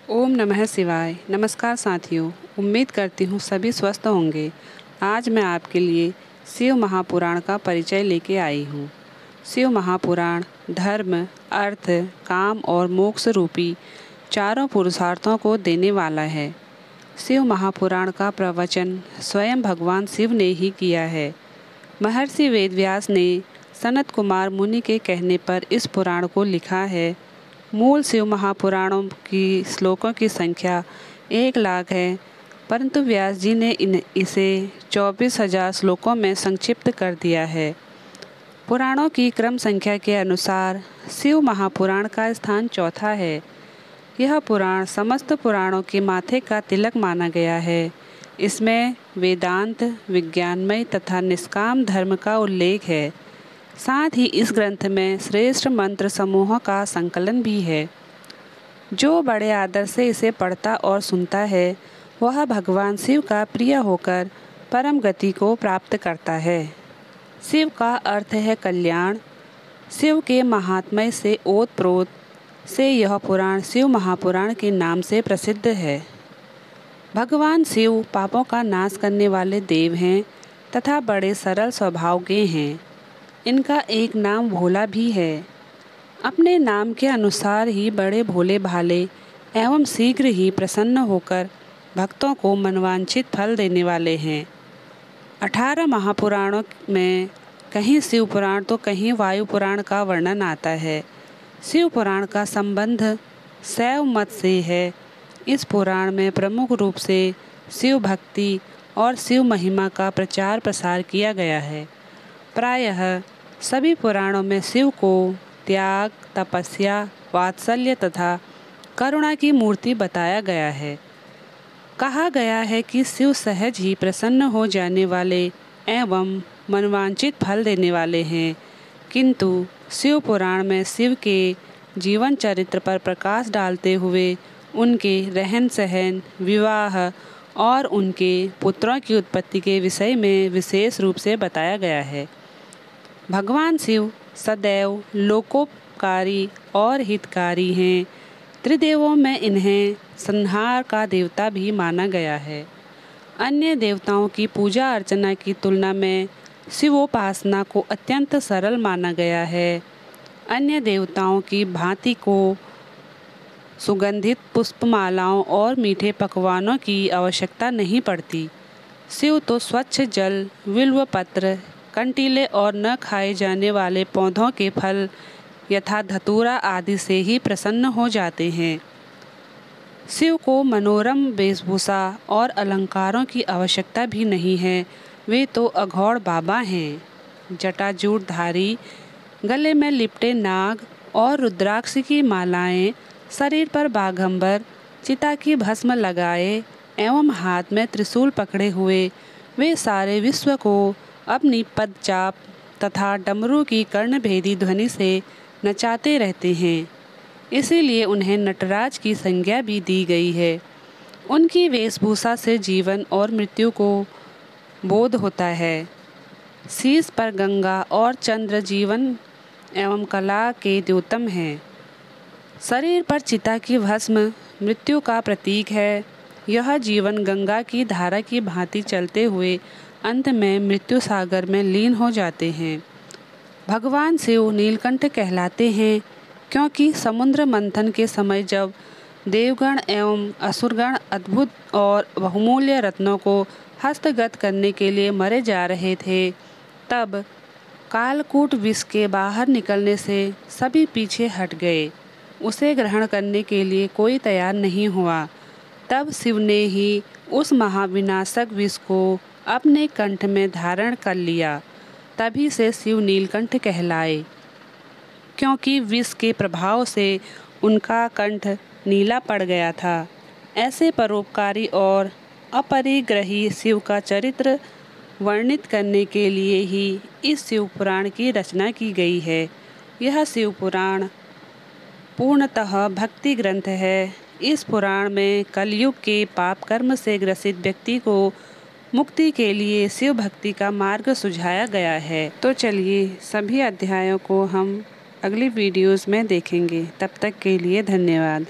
ओम नमः शिवाय। नमस्कार साथियों, उम्मीद करती हूँ सभी स्वस्थ होंगे। आज मैं आपके लिए शिव महापुराण का परिचय लेके आई हूँ। शिव महापुराण धर्म, अर्थ, काम और मोक्ष रूपी चारों पुरुषार्थों को देने वाला है। शिव महापुराण का प्रवचन स्वयं भगवान शिव ने ही किया है। महर्षि वेदव्यास ने सनत कुमार मुनि के कहने पर इस पुराण को लिखा है। मूल शिव महापुराणों की श्लोकों की संख्या 1,00,000 है, परंतु व्यास जी ने इसे 24,000 श्लोकों में संक्षिप्त कर दिया है। पुराणों की क्रम संख्या के अनुसार शिव महापुराण का स्थान चौथा है। यह पुराण समस्त पुराणों के माथे का तिलक माना गया है। इसमें वेदांत, विज्ञानमय तथा निष्काम धर्म का उल्लेख है। साथ ही इस ग्रंथ में श्रेष्ठ मंत्र समूहों का संकलन भी है। जो बड़े आदर से इसे पढ़ता और सुनता है वह भगवान शिव का प्रिय होकर परम गति को प्राप्त करता है। शिव का अर्थ है कल्याण। शिव के महात्म्य से ओतप्रोत से यह पुराण शिव महापुराण के नाम से प्रसिद्ध है। भगवान शिव पापों का नाश करने वाले देव हैं तथा बड़े सरल स्वभाव के हैं। इनका एक नाम भोला भी है। अपने नाम के अनुसार ही बड़े भोले भाले एवं शीघ्र ही प्रसन्न होकर भक्तों को मनवांछित फल देने वाले हैं। 18 महापुराणों में कहीं शिव पुराण तो कहीं वायु पुराण का वर्णन आता है। शिव पुराण का संबंध शैव मत से है। इस पुराण में प्रमुख रूप से शिव भक्ति और शिव महिमा का प्रचार प्रसार किया गया है। प्रायः सभी पुराणों में शिव को त्याग, तपस्या, वात्सल्य तथा करुणा की मूर्ति बताया गया है। कहा गया है कि शिव सहज ही प्रसन्न हो जाने वाले एवं मनवांछित फल देने वाले हैं। किंतु शिव पुराण में शिव के जीवन चरित्र पर प्रकाश डालते हुए उनके रहन सहन, विवाह और उनके पुत्रों की उत्पत्ति के विषय में विशेष रूप से बताया गया है। भगवान शिव सदैव लोकोपकारी और हितकारी हैं। त्रिदेवों में इन्हें संहार का देवता भी माना गया है। अन्य देवताओं की पूजा अर्चना की तुलना में शिवोपासना को अत्यंत सरल माना गया है। अन्य देवताओं की भांति को सुगंधित पुष्पमालाओं और मीठे पकवानों की आवश्यकता नहीं पड़ती। शिव तो स्वच्छ जल, बिल्व पत्र, कंटीले और न खाए जाने वाले पौधों के फल यथा धतूरा आदि से ही प्रसन्न हो जाते हैं। शिव को मनोरम वेशभूषा और अलंकारों की आवश्यकता भी नहीं है। वे तो अघोड़ बाबा हैं। जटाजूटधारी, गले में लिपटे नाग और रुद्राक्ष की मालाएं, शरीर पर बाघंबर, चिता की भस्म लगाए एवं हाथ में त्रिशूल पकड़े हुए वे सारे विश्व को अपनी पदचाप तथा डमरू की कर्णभेदी ध्वनि से नचाते रहते हैं। इसीलिए उन्हें नटराज की संज्ञा भी दी गई है। उनकी वेशभूषा से जीवन और मृत्यु को बोध होता है। शीश पर गंगा और चंद्र जीवन एवं कला के द्योतम हैं। शरीर पर चिता की भस्म मृत्यु का प्रतीक है। यह जीवन गंगा की धारा की भांति चलते हुए अंत में मृत्यु सागर में लीन हो जाते हैं। भगवान शिव नीलकंठ कहलाते हैं क्योंकि समुद्र मंथन के समय जब देवगण एवं असुरगण अद्भुत और बहुमूल्य रत्नों को हस्तगत करने के लिए मरे जा रहे थे, तब कालकूट विष के बाहर निकलने से सभी पीछे हट गए। उसे ग्रहण करने के लिए कोई तैयार नहीं हुआ। तब शिव ने ही उस महाविनाशक विष को अपने कंठ में धारण कर लिया। तभी से शिव नीलकंठ कहलाए, क्योंकि विष के प्रभाव से उनका कंठ नीला पड़ गया था। ऐसे परोपकारी और अपरिग्रही शिव का चरित्र वर्णित करने के लिए ही इस शिव पुराण की रचना की गई है। यह शिव पुराण पूर्णतः भक्ति ग्रंथ है। इस पुराण में कलयुग के पाप कर्म से ग्रसित व्यक्ति को मुक्ति के लिए शिव भक्ति का मार्ग सुझाया गया है। तो चलिए सभी अध्यायों को हम अगली वीडियोस में देखेंगे। तब तक के लिए धन्यवाद।